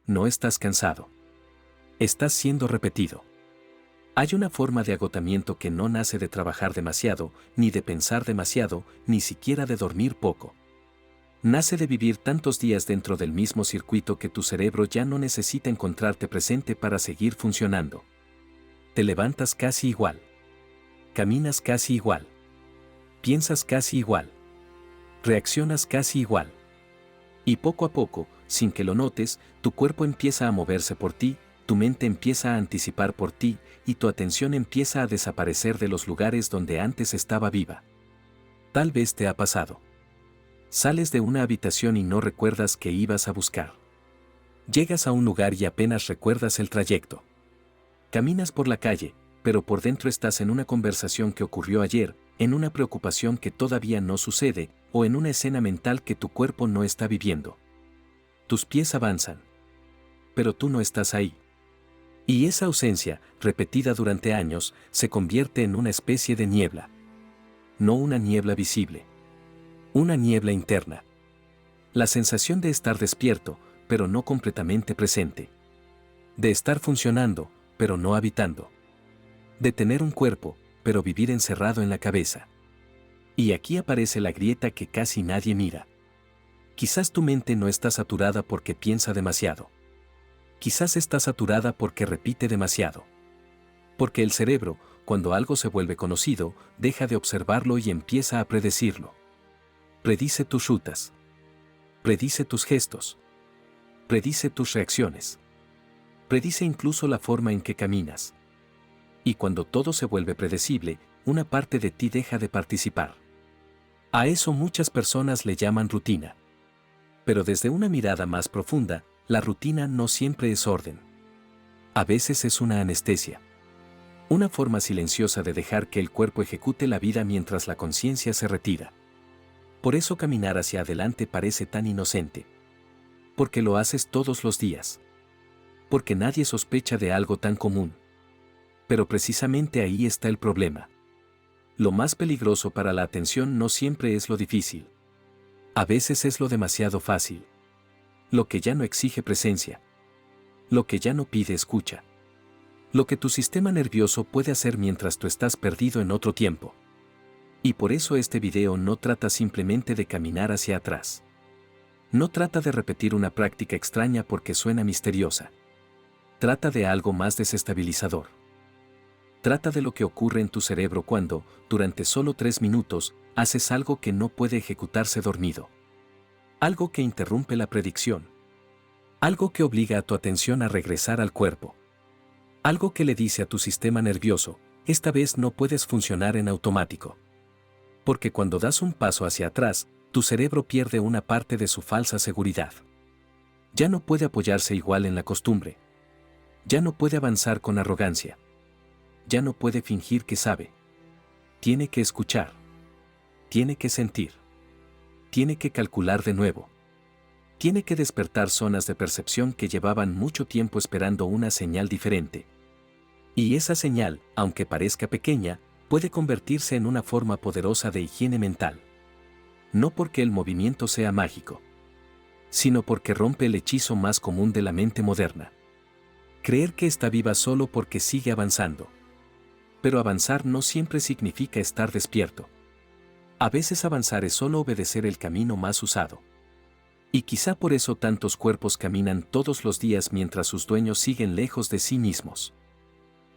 no estás cansado. Estás siendo repetido. Hay una forma de agotamiento que no nace de trabajar demasiado, ni de pensar demasiado, ni siquiera de dormir poco. Nace de vivir tantos días dentro del mismo circuito que tu cerebro ya no necesita encontrarte presente para seguir funcionando. Te levantas casi igual. Caminas casi igual. Piensas casi igual. Reaccionas casi igual. Y poco a poco, sin que lo notes, tu cuerpo empieza a moverse por ti, tu mente empieza a anticipar por ti, y tu atención empieza a desaparecer de los lugares donde antes estaba viva. Tal vez te ha pasado. Sales de una habitación y no recuerdas qué ibas a buscar. Llegas a un lugar y apenas recuerdas el trayecto. Caminas por la calle, pero por dentro estás en una conversación que ocurrió ayer, en una preocupación que todavía no sucede, o en una escena mental que tu cuerpo no está viviendo. Tus pies avanzan. Pero tú no estás ahí. Y esa ausencia, repetida durante años, se convierte en una especie de niebla. No una niebla visible. Una niebla interna. La sensación de estar despierto, pero no completamente presente. De estar funcionando, pero no habitando. De tener un cuerpo, pero vivir encerrado en la cabeza. Y aquí aparece la grieta que casi nadie mira. Quizás tu mente no está saturada porque piensa demasiado. Quizás está saturada porque repite demasiado. Porque el cerebro, cuando algo se vuelve conocido, deja de observarlo y empieza a predecirlo. Predice tus rutas. Predice tus gestos. Predice tus reacciones. Predice incluso la forma en que caminas. Y cuando todo se vuelve predecible, una parte de ti deja de participar. A eso muchas personas le llaman rutina. Pero desde una mirada más profunda, la rutina no siempre es orden. A veces es una anestesia. Una forma silenciosa de dejar que el cuerpo ejecute la vida mientras la conciencia se retira. Por eso caminar hacia adelante parece tan inocente. Porque lo haces todos los días. Porque nadie sospecha de algo tan común. Pero precisamente ahí está el problema. Lo más peligroso para la atención no siempre es lo difícil. A veces es lo demasiado fácil. Lo que ya no exige presencia. Lo que ya no pide escucha. Lo que tu sistema nervioso puede hacer mientras tú estás perdido en otro tiempo. Y por eso este video no trata simplemente de caminar hacia atrás. No trata de repetir una práctica extraña porque suena misteriosa. Trata de algo más desestabilizador. Trata de lo que ocurre en tu cerebro cuando, durante solo 3 minutos, haces algo que no puede ejecutarse dormido. Algo que interrumpe la predicción. Algo que obliga a tu atención a regresar al cuerpo. Algo que le dice a tu sistema nervioso, esta vez no puedes funcionar en automático. Porque cuando das un paso hacia atrás, tu cerebro pierde una parte de su falsa seguridad. Ya no puede apoyarse igual en la costumbre. Ya no puede avanzar con arrogancia. Ya no puede fingir que sabe. Tiene que escuchar. Tiene que sentir. Tiene que calcular de nuevo. Tiene que despertar zonas de percepción que llevaban mucho tiempo esperando una señal diferente. Y esa señal, aunque parezca pequeña, puede convertirse en una forma poderosa de higiene mental. No porque el movimiento sea mágico, sino porque rompe el hechizo más común de la mente moderna. Creer que está viva solo porque sigue avanzando. Pero avanzar no siempre significa estar despierto. A veces avanzar es solo obedecer el camino más usado. Y quizá por eso tantos cuerpos caminan todos los días mientras sus dueños siguen lejos de sí mismos.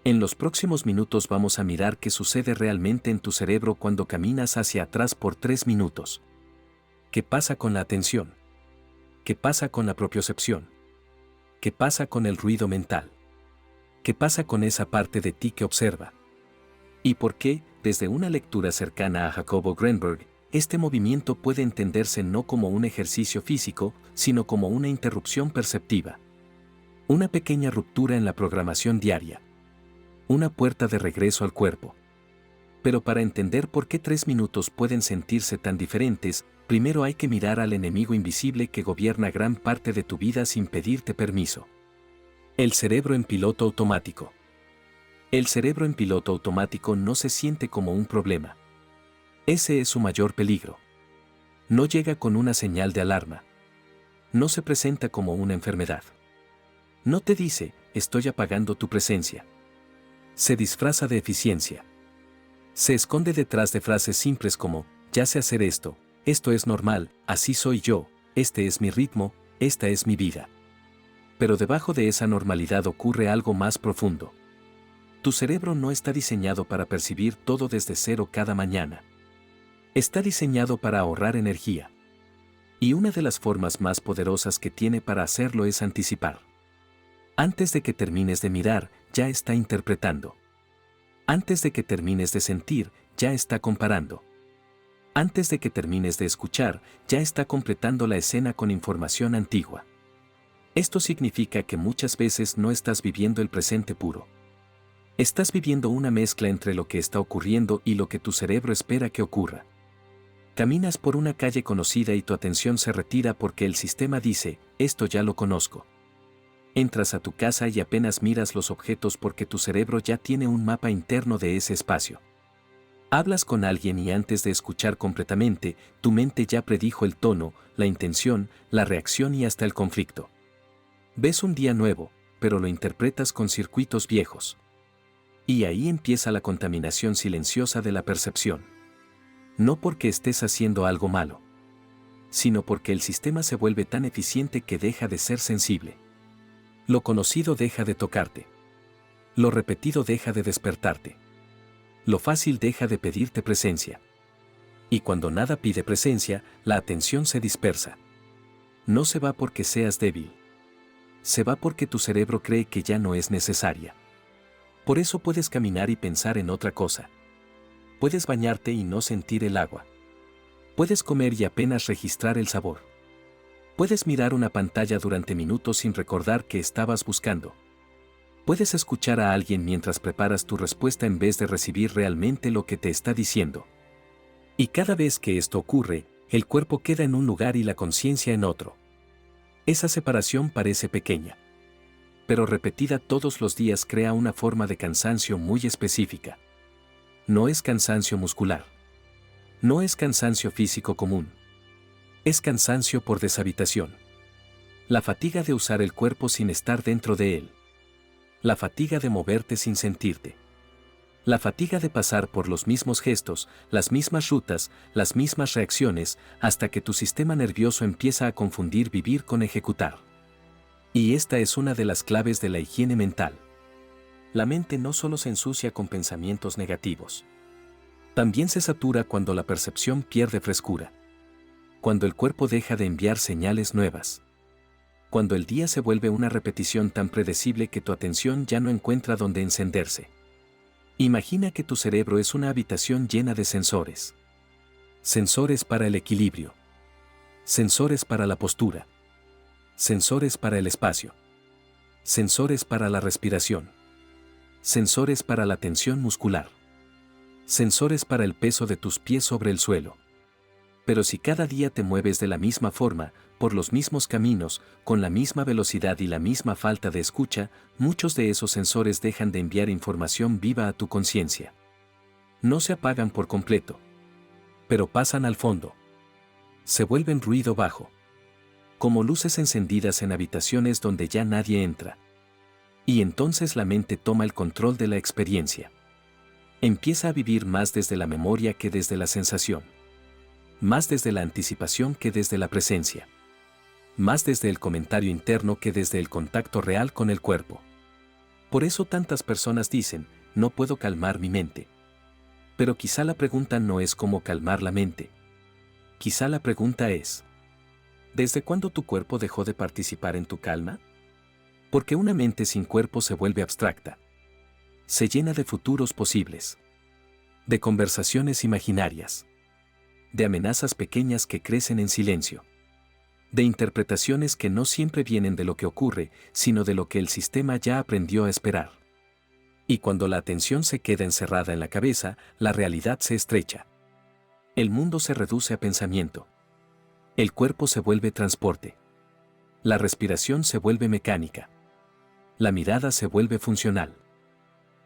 En los próximos minutos vamos a mirar qué sucede realmente en tu cerebro cuando caminas hacia atrás por 3 minutos. ¿Qué pasa con la atención? ¿Qué pasa con la propiocepción? ¿Qué pasa con el ruido mental? ¿Qué pasa con esa parte de ti que observa? ¿Y por qué, desde una lectura cercana a Jacobo Greenberg, este movimiento puede entenderse no como un ejercicio físico, sino como una interrupción perceptiva? Una pequeña ruptura en la programación diaria. Una puerta de regreso al cuerpo. Pero para entender por qué 3 minutos pueden sentirse tan diferentes, primero hay que mirar al enemigo invisible que gobierna gran parte de tu vida sin pedirte permiso. El cerebro en piloto automático. El cerebro en piloto automático no se siente como un problema. Ese es su mayor peligro. No llega con una señal de alarma. No se presenta como una enfermedad. No te dice, estoy apagando tu presencia. Se disfraza de eficiencia. Se esconde detrás de frases simples como, ya sé hacer esto es normal, así soy yo, este es mi ritmo, esta es mi vida. Pero debajo de esa normalidad ocurre algo más profundo. Tu cerebro no está diseñado para percibir todo desde cero cada mañana. Está diseñado para ahorrar energía. Y una de las formas más poderosas que tiene para hacerlo es anticipar. Antes de que termines de mirar, ya está interpretando. Antes de que termines de sentir, ya está comparando. Antes de que termines de escuchar, ya está completando la escena con información antigua. Esto significa que muchas veces no estás viviendo el presente puro. Estás viviendo una mezcla entre lo que está ocurriendo y lo que tu cerebro espera que ocurra. Caminas por una calle conocida y tu atención se retira porque el sistema dice, esto ya lo conozco. Entras a tu casa y apenas miras los objetos porque tu cerebro ya tiene un mapa interno de ese espacio. Hablas con alguien y antes de escuchar completamente, tu mente ya predijo el tono, la intención, la reacción y hasta el conflicto. Ves un día nuevo, pero lo interpretas con circuitos viejos. Y ahí empieza la contaminación silenciosa de la percepción. No porque estés haciendo algo malo, sino porque el sistema se vuelve tan eficiente que deja de ser sensible. Lo conocido deja de tocarte. Lo repetido deja de despertarte. Lo fácil deja de pedirte presencia. Y cuando nada pide presencia, la atención se dispersa. No se va porque seas débil. Se va porque tu cerebro cree que ya no es necesaria. Por eso puedes caminar y pensar en otra cosa. Puedes bañarte y no sentir el agua. Puedes comer y apenas registrar el sabor. Puedes mirar una pantalla durante minutos sin recordar que estabas buscando. Puedes escuchar a alguien mientras preparas tu respuesta en vez de recibir realmente lo que te está diciendo. Y cada vez que esto ocurre, el cuerpo queda en un lugar y la conciencia en otro. Esa separación parece pequeña, pero repetida todos los días crea una forma de cansancio muy específica. No es cansancio muscular. No es cansancio físico común. Es cansancio por deshabitación. La fatiga de usar el cuerpo sin estar dentro de él. La fatiga de moverte sin sentirte. La fatiga de pasar por los mismos gestos, las mismas rutas, las mismas reacciones, hasta que tu sistema nervioso empieza a confundir vivir con ejecutar. Y esta es una de las claves de la higiene mental. La mente no solo se ensucia con pensamientos negativos. También se satura cuando la percepción pierde frescura. Cuando el cuerpo deja de enviar señales nuevas. Cuando el día se vuelve una repetición tan predecible que tu atención ya no encuentra dónde encenderse. Imagina que tu cerebro es una habitación llena de sensores. Sensores para el equilibrio. Sensores para la postura. Sensores para el espacio. Sensores para la respiración. Sensores para la tensión muscular. Sensores para el peso de tus pies sobre el suelo. Pero si cada día te mueves de la misma forma, por los mismos caminos, con la misma velocidad y la misma falta de escucha, muchos de esos sensores dejan de enviar información viva a tu conciencia. No se apagan por completo, pero pasan al fondo. Se vuelven ruido bajo. Como luces encendidas en habitaciones donde ya nadie entra. Y entonces la mente toma el control de la experiencia. Empieza a vivir más desde la memoria que desde la sensación. Más desde la anticipación que desde la presencia. Más desde el comentario interno que desde el contacto real con el cuerpo. Por eso tantas personas dicen, no puedo calmar mi mente. Pero quizá la pregunta no es cómo calmar la mente. Quizá la pregunta es, ¿desde cuándo tu cuerpo dejó de participar en tu calma? Porque una mente sin cuerpo se vuelve abstracta. Se llena de futuros posibles. De conversaciones imaginarias. De amenazas pequeñas que crecen en silencio. De interpretaciones que no siempre vienen de lo que ocurre, sino de lo que el sistema ya aprendió a esperar. Y cuando la atención se queda encerrada en la cabeza, la realidad se estrecha. El mundo se reduce a pensamiento. El cuerpo se vuelve transporte. La respiración se vuelve mecánica. La mirada se vuelve funcional.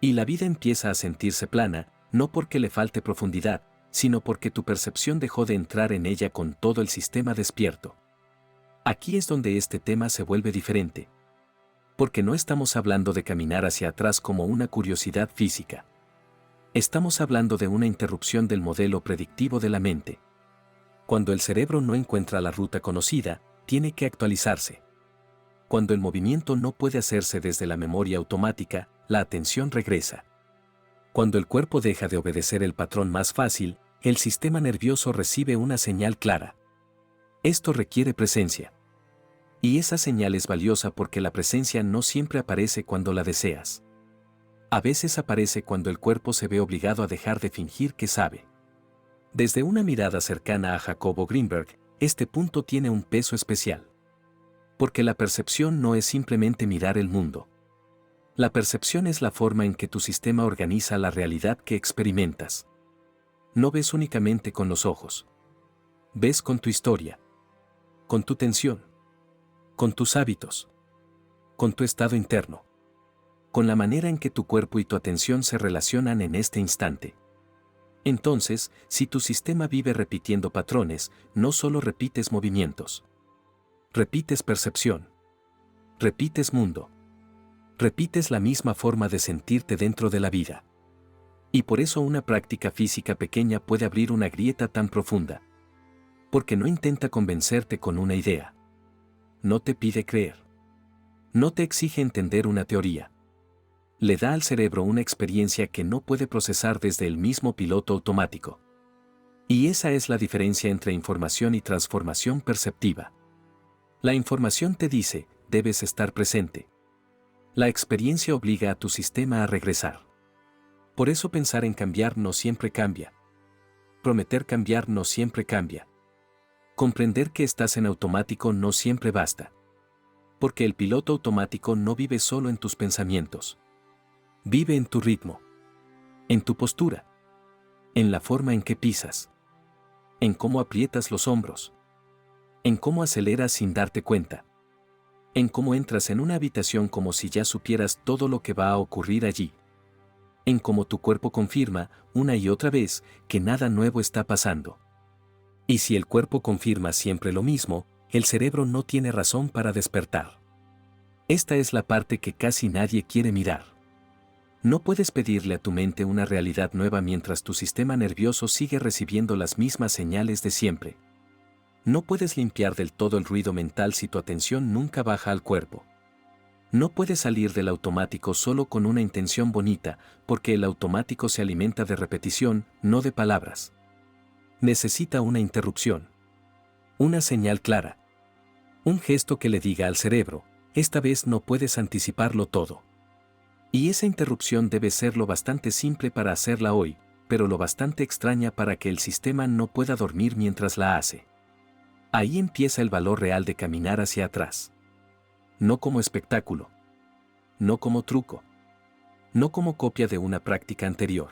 Y la vida empieza a sentirse plana, no porque le falte profundidad, sino porque tu percepción dejó de entrar en ella con todo el sistema despierto. Aquí es donde este tema se vuelve diferente. Porque no estamos hablando de caminar hacia atrás como una curiosidad física. Estamos hablando de una interrupción del modelo predictivo de la mente. Cuando el cerebro no encuentra la ruta conocida, tiene que actualizarse. Cuando el movimiento no puede hacerse desde la memoria automática, la atención regresa. Cuando el cuerpo deja de obedecer el patrón más fácil, el sistema nervioso recibe una señal clara. Esto requiere presencia. Y esa señal es valiosa porque la presencia no siempre aparece cuando la deseas. A veces aparece cuando el cuerpo se ve obligado a dejar de fingir que sabe. Desde una mirada cercana a Jacobo Greenberg, este punto tiene un peso especial. Porque la percepción no es simplemente mirar el mundo. La percepción es la forma en que tu sistema organiza la realidad que experimentas. No ves únicamente con los ojos. Ves con tu historia. Con tu tensión. Con tus hábitos. Con tu estado interno. Con la manera en que tu cuerpo y tu atención se relacionan en este instante. Entonces, si tu sistema vive repitiendo patrones, no solo repites movimientos. Repites percepción. Repites mundo. Repites la misma forma de sentirte dentro de la vida. Y por eso una práctica física pequeña puede abrir una grieta tan profunda. Porque no intenta convencerte con una idea. No te pide creer. No te exige entender una teoría. Le da al cerebro una experiencia que no puede procesar desde el mismo piloto automático. Y esa es la diferencia entre información y transformación perceptiva. La información te dice, debes estar presente. La experiencia obliga a tu sistema a regresar. Por eso pensar en cambiar no siempre cambia. Prometer cambiar no siempre cambia. Comprender que estás en automático no siempre basta. Porque el piloto automático no vive solo en tus pensamientos. Vive en tu ritmo, en tu postura, en la forma en que pisas, en cómo aprietas los hombros, en cómo aceleras sin darte cuenta, en cómo entras en una habitación como si ya supieras todo lo que va a ocurrir allí, en cómo tu cuerpo confirma, una y otra vez, que nada nuevo está pasando. Y si el cuerpo confirma siempre lo mismo, el cerebro no tiene razón para despertar. Esta es la parte que casi nadie quiere mirar. No puedes pedirle a tu mente una realidad nueva mientras tu sistema nervioso sigue recibiendo las mismas señales de siempre. No puedes limpiar del todo el ruido mental si tu atención nunca baja al cuerpo. No puedes salir del automático solo con una intención bonita, porque el automático se alimenta de repetición, no de palabras. Necesita una interrupción. Una señal clara. Un gesto que le diga al cerebro, esta vez no puedes anticiparlo todo. Y esa interrupción debe ser lo bastante simple para hacerla hoy, pero lo bastante extraña para que el sistema no pueda dormir mientras la hace. Ahí empieza el valor real de caminar hacia atrás. No como espectáculo. No como truco. No como copia de una práctica anterior.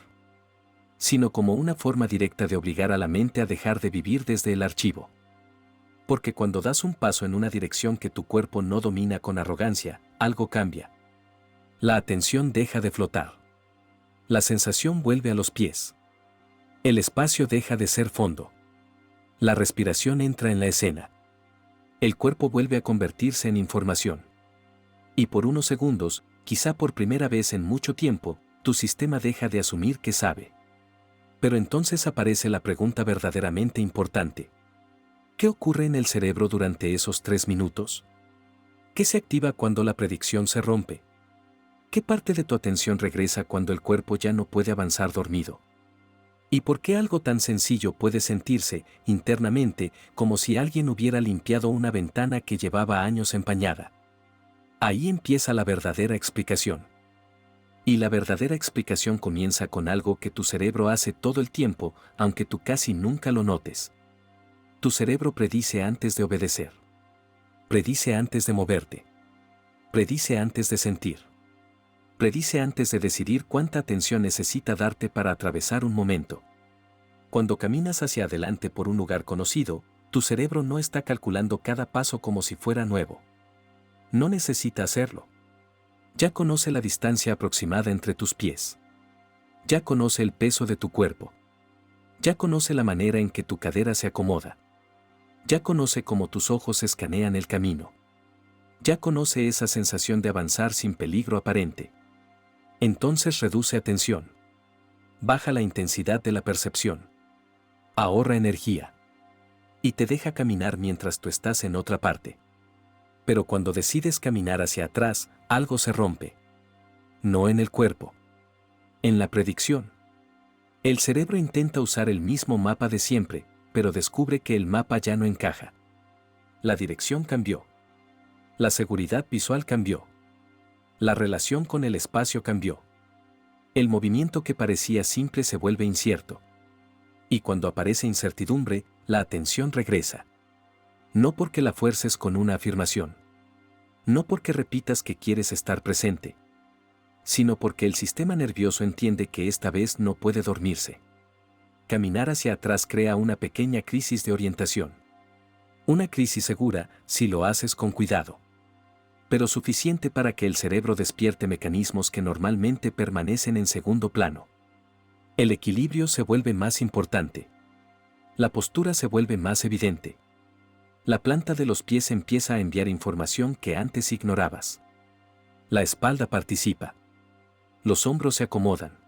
Sino como una forma directa de obligar a la mente a dejar de vivir desde el archivo. Porque cuando das un paso en una dirección que tu cuerpo no domina con arrogancia, algo cambia. La atención deja de flotar. La sensación vuelve a los pies. El espacio deja de ser fondo. La respiración entra en la escena. El cuerpo vuelve a convertirse en información. Y por unos segundos, quizá por primera vez en mucho tiempo, tu sistema deja de asumir que sabe. Pero entonces aparece la pregunta verdaderamente importante. ¿Qué ocurre en el cerebro durante esos 3 minutos? ¿Qué se activa cuando la predicción se rompe? ¿Qué parte de tu atención regresa cuando el cuerpo ya no puede avanzar dormido? ¿Y por qué algo tan sencillo puede sentirse, internamente, como si alguien hubiera limpiado una ventana que llevaba años empañada? Ahí empieza la verdadera explicación. Y la verdadera explicación comienza con algo que tu cerebro hace todo el tiempo, aunque tú casi nunca lo notes. Tu cerebro predice antes de obedecer. Predice antes de moverte. Predice antes de sentir. Predice antes de decidir cuánta atención necesita darte para atravesar un momento. Cuando caminas hacia adelante por un lugar conocido, tu cerebro no está calculando cada paso como si fuera nuevo. No necesita hacerlo. Ya conoce la distancia aproximada entre tus pies. Ya conoce el peso de tu cuerpo. Ya conoce la manera en que tu cadera se acomoda. Ya conoce cómo tus ojos escanean el camino. Ya conoce esa sensación de avanzar sin peligro aparente. Entonces reduce atención. Baja la intensidad de la percepción. Ahorra energía. Y te deja caminar mientras tú estás en otra parte. Pero cuando decides caminar hacia atrás, algo se rompe. No en el cuerpo. En la predicción. El cerebro intenta usar el mismo mapa de siempre, pero descubre que el mapa ya no encaja. La dirección cambió. La seguridad visual cambió. La relación con el espacio cambió. El movimiento que parecía simple se vuelve incierto. Y cuando aparece incertidumbre, la atención regresa. No porque la fuerces con una afirmación. No porque repitas que quieres estar presente. Sino porque el sistema nervioso entiende que esta vez no puede dormirse. Caminar hacia atrás crea una pequeña crisis de orientación. Una crisis segura si lo haces con cuidado. Pero suficiente para que el cerebro despierte mecanismos que normalmente permanecen en segundo plano. El equilibrio se vuelve más importante. La postura se vuelve más evidente. La planta de los pies empieza a enviar información que antes ignorabas. La espalda participa. Los hombros se acomodan.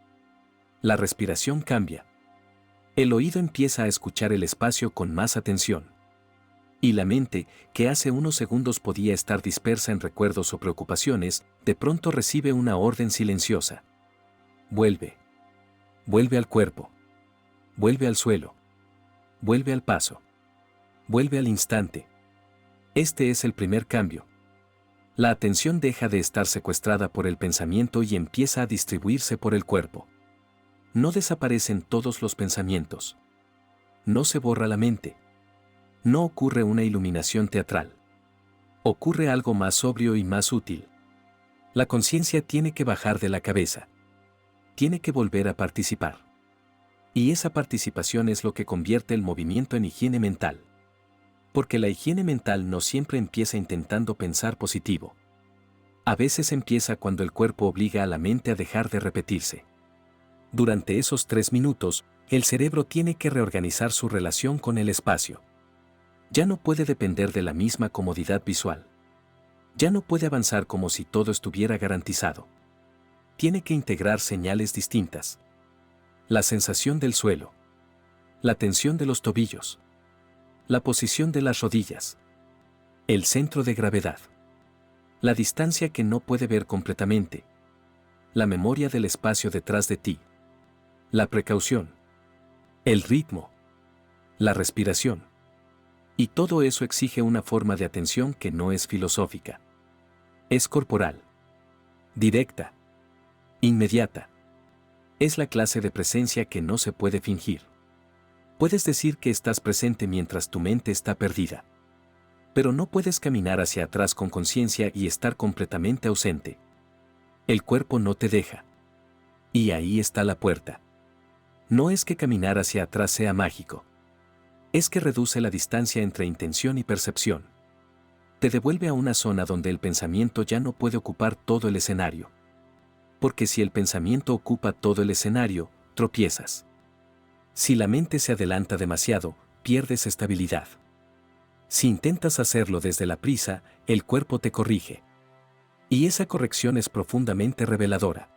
La respiración cambia. El oído empieza a escuchar el espacio con más atención. Y la mente, que hace unos segundos podía estar dispersa en recuerdos o preocupaciones, de pronto recibe una orden silenciosa. Vuelve. Vuelve al cuerpo. Vuelve al suelo. Vuelve al paso. Vuelve al instante. Este es el primer cambio. La atención deja de estar secuestrada por el pensamiento y empieza a distribuirse por el cuerpo. No desaparecen todos los pensamientos. No se borra la mente. No ocurre una iluminación teatral. Ocurre algo más sobrio y más útil. La conciencia tiene que bajar de la cabeza. Tiene que volver a participar. Y esa participación es lo que convierte el movimiento en higiene mental. Porque la higiene mental no siempre empieza intentando pensar positivo. A veces empieza cuando el cuerpo obliga a la mente a dejar de repetirse. Durante esos 3 minutos, el cerebro tiene que reorganizar su relación con el espacio. Ya no puede depender de la misma comodidad visual. Ya no puede avanzar como si todo estuviera garantizado. Tiene que integrar señales distintas. La sensación del suelo. La tensión de los tobillos. La posición de las rodillas. El centro de gravedad. La distancia que no puede ver completamente. La memoria del espacio detrás de ti. La precaución. El ritmo. La respiración. Y todo eso exige una forma de atención que no es filosófica. Es corporal. Directa. Inmediata. Es la clase de presencia que no se puede fingir. Puedes decir que estás presente mientras tu mente está perdida. Pero no puedes caminar hacia atrás con conciencia y estar completamente ausente. El cuerpo no te deja. Y ahí está la puerta. No es que caminar hacia atrás sea mágico. Es que reduce la distancia entre intención y percepción. Te devuelve a una zona donde el pensamiento ya no puede ocupar todo el escenario. Porque si el pensamiento ocupa todo el escenario, tropiezas. Si la mente se adelanta demasiado, pierdes estabilidad. Si intentas hacerlo desde la prisa, el cuerpo te corrige. Y esa corrección es profundamente reveladora.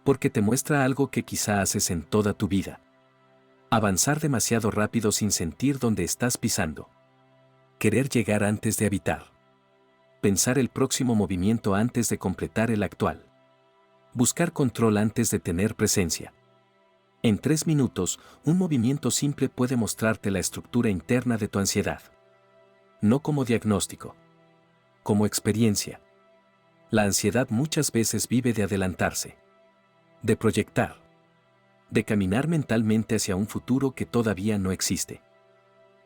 Porque te muestra algo que quizá haces en toda tu vida. Avanzar demasiado rápido sin sentir dónde estás pisando. Querer llegar antes de habitar. Pensar el próximo movimiento antes de completar el actual. Buscar control antes de tener presencia. En 3 minutos, un movimiento simple puede mostrarte la estructura interna de tu ansiedad. No como diagnóstico. Como experiencia. La ansiedad muchas veces vive de adelantarse. De proyectar. De caminar mentalmente hacia un futuro que todavía no existe.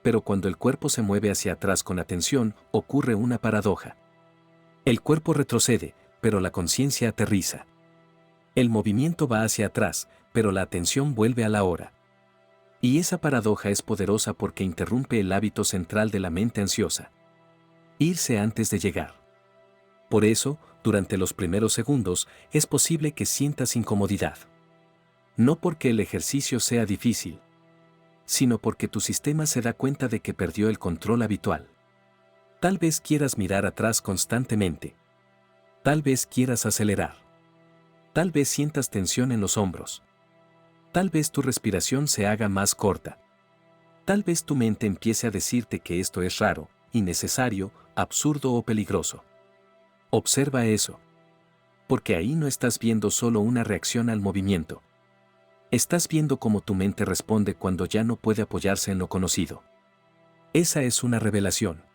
Pero cuando el cuerpo se mueve hacia atrás con atención, ocurre una paradoja. El cuerpo retrocede, pero la conciencia aterriza. El movimiento va hacia atrás, pero la atención vuelve a la hora. Y esa paradoja es poderosa porque interrumpe el hábito central de la mente ansiosa. Irse antes de llegar. Por eso, durante los primeros segundos, es posible que sientas incomodidad. No porque el ejercicio sea difícil, sino porque tu sistema se da cuenta de que perdió el control habitual. Tal vez quieras mirar atrás constantemente. Tal vez quieras acelerar. Tal vez sientas tensión en los hombros. Tal vez tu respiración se haga más corta. Tal vez tu mente empiece a decirte que esto es raro, innecesario, absurdo o peligroso. Observa eso. Porque ahí no estás viendo solo una reacción al movimiento. Estás viendo cómo tu mente responde cuando ya no puede apoyarse en lo conocido. Esa es una revelación.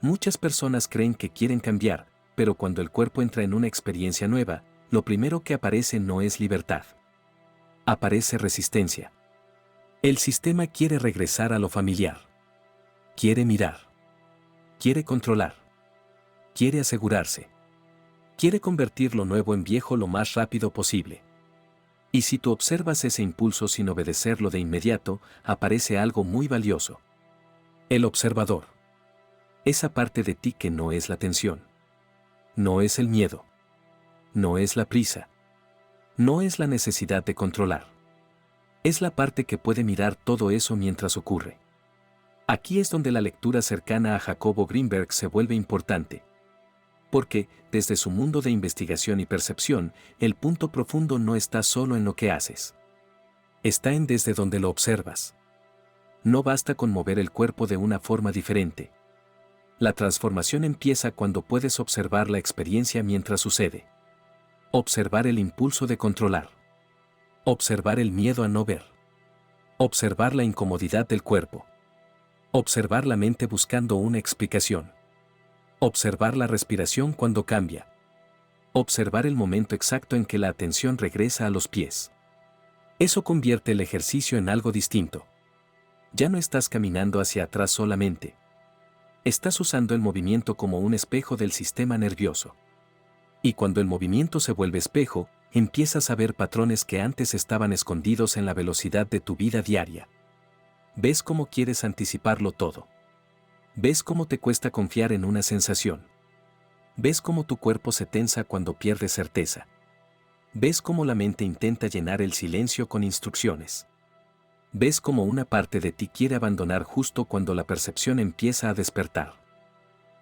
Muchas personas creen que quieren cambiar, pero cuando el cuerpo entra en una experiencia nueva, lo primero que aparece no es libertad. Aparece resistencia. El sistema quiere regresar a lo familiar. Quiere mirar. Quiere controlar. Quiere asegurarse. Quiere convertir lo nuevo en viejo lo más rápido posible. Y si tú observas ese impulso sin obedecerlo de inmediato, aparece algo muy valioso. El observador. Esa parte de ti que no es la tensión. No es el miedo. No es la prisa. No es la necesidad de controlar. Es la parte que puede mirar todo eso mientras ocurre. Aquí es donde la lectura cercana a Jacobo Greenberg se vuelve importante. Porque, desde su mundo de investigación y percepción, el punto profundo no está solo en lo que haces. Está en desde donde lo observas. No basta con mover el cuerpo de una forma diferente. La transformación empieza cuando puedes observar la experiencia mientras sucede. Observar el impulso de controlar. Observar el miedo a no ver. Observar la incomodidad del cuerpo. Observar la mente buscando una explicación. Observar la respiración cuando cambia. Observar el momento exacto en que la atención regresa a los pies. Eso convierte el ejercicio en algo distinto. Ya no estás caminando hacia atrás solamente. Estás usando el movimiento como un espejo del sistema nervioso. Y cuando el movimiento se vuelve espejo, empiezas a ver patrones que antes estaban escondidos en la velocidad de tu vida diaria. Ves cómo quieres anticiparlo todo. Ves cómo te cuesta confiar en una sensación. Ves cómo tu cuerpo se tensa cuando pierdes certeza. Ves cómo la mente intenta llenar el silencio con instrucciones. Ves cómo una parte de ti quiere abandonar justo cuando la percepción empieza a despertar.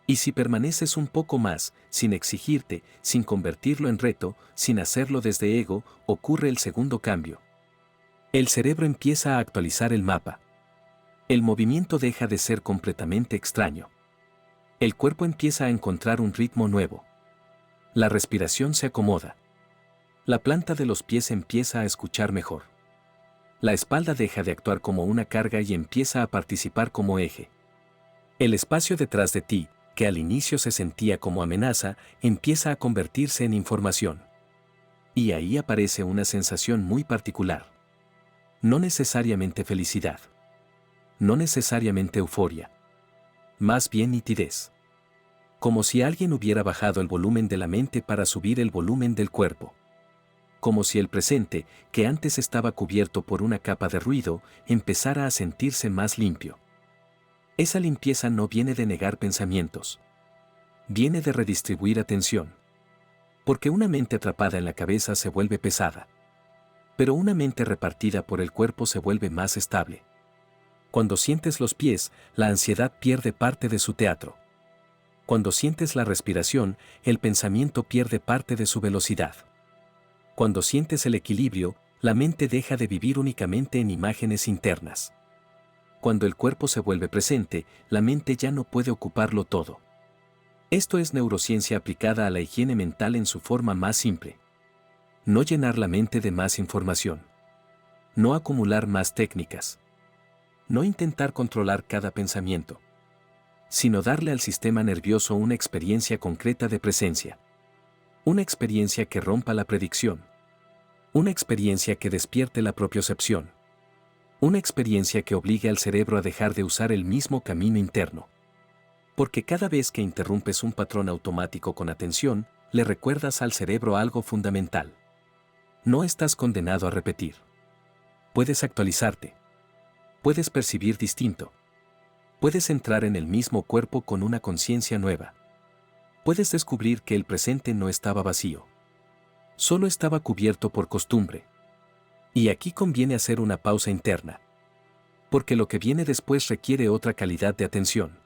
Y si permaneces un poco más, sin exigirte, sin convertirlo en reto, sin hacerlo desde ego, ocurre el segundo cambio. El cerebro empieza a actualizar el mapa. El movimiento deja de ser completamente extraño. El cuerpo empieza a encontrar un ritmo nuevo. La respiración se acomoda. La planta de los pies empieza a escuchar mejor. La espalda deja de actuar como una carga y empieza a participar como eje. El espacio detrás de ti, que al inicio se sentía como amenaza, empieza a convertirse en información. Y ahí aparece una sensación muy particular. No necesariamente felicidad. No necesariamente euforia. Más bien nitidez. Como si alguien hubiera bajado el volumen de la mente para subir el volumen del cuerpo. Como si el presente, que antes estaba cubierto por una capa de ruido, empezara a sentirse más limpio. Esa limpieza no viene de negar pensamientos. Viene de redistribuir atención. Porque una mente atrapada en la cabeza se vuelve pesada. Pero una mente repartida por el cuerpo se vuelve más estable. Cuando sientes los pies, la ansiedad pierde parte de su teatro. Cuando sientes la respiración, el pensamiento pierde parte de su velocidad. Cuando sientes el equilibrio, la mente deja de vivir únicamente en imágenes internas. Cuando el cuerpo se vuelve presente, la mente ya no puede ocuparlo todo. Esto es neurociencia aplicada a la higiene mental en su forma más simple. No llenar la mente de más información. No acumular más técnicas. No intentar controlar cada pensamiento. Sino darle al sistema nervioso una experiencia concreta de presencia. Una experiencia que rompa la predicción. Una experiencia que despierte la propiocepción. Una experiencia que obligue al cerebro a dejar de usar el mismo camino interno. Porque cada vez que interrumpes un patrón automático con atención, le recuerdas al cerebro algo fundamental. No estás condenado a repetir. Puedes actualizarte. Puedes percibir distinto. Puedes entrar en el mismo cuerpo con una conciencia nueva. Puedes descubrir que el presente no estaba vacío. Solo estaba cubierto por costumbre. Y aquí conviene hacer una pausa interna. Porque lo que viene después requiere otra calidad de atención.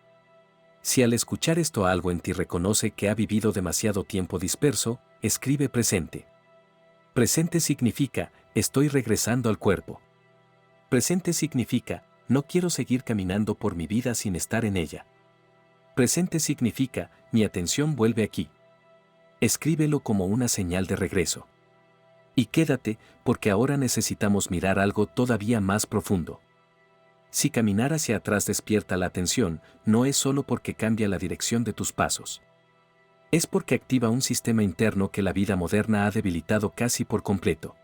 Si al escuchar esto algo en ti reconoce que ha vivido demasiado tiempo disperso, escribe presente. Presente significa, estoy regresando al cuerpo. Presente significa, no quiero seguir caminando por mi vida sin estar en ella. Presente significa, mi atención vuelve aquí. Escríbelo como una señal de regreso. Y quédate, porque ahora necesitamos mirar algo todavía más profundo. Si caminar hacia atrás despierta la atención, no es solo porque cambia la dirección de tus pasos. Es porque activa un sistema interno que la vida moderna ha debilitado casi por completo.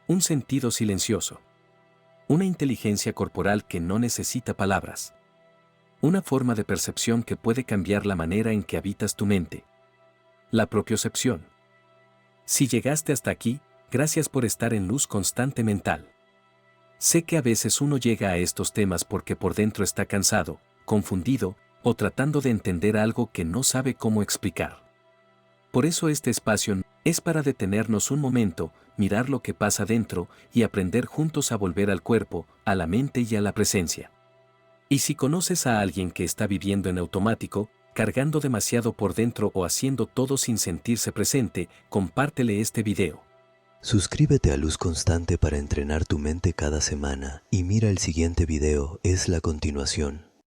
Un sentido silencioso. Una inteligencia corporal que no necesita palabras. Una forma de percepción que puede cambiar la manera en que habitas tu mente. La propiocepción. Si llegaste hasta aquí, gracias por estar en Luz Constante Mental. Sé que a veces uno llega a estos temas porque por dentro está cansado, confundido, o tratando de entender algo que no sabe cómo explicar. Por eso este espacio es para detenernos un momento, mirar lo que pasa dentro y aprender juntos a volver al cuerpo, a la mente y a la presencia. Y si conoces a alguien que está viviendo en automático, cargando demasiado por dentro o haciendo todo sin sentirse presente, compártele este video. Suscríbete a Luz Constante para entrenar tu mente cada semana y mira el siguiente video, es la continuación.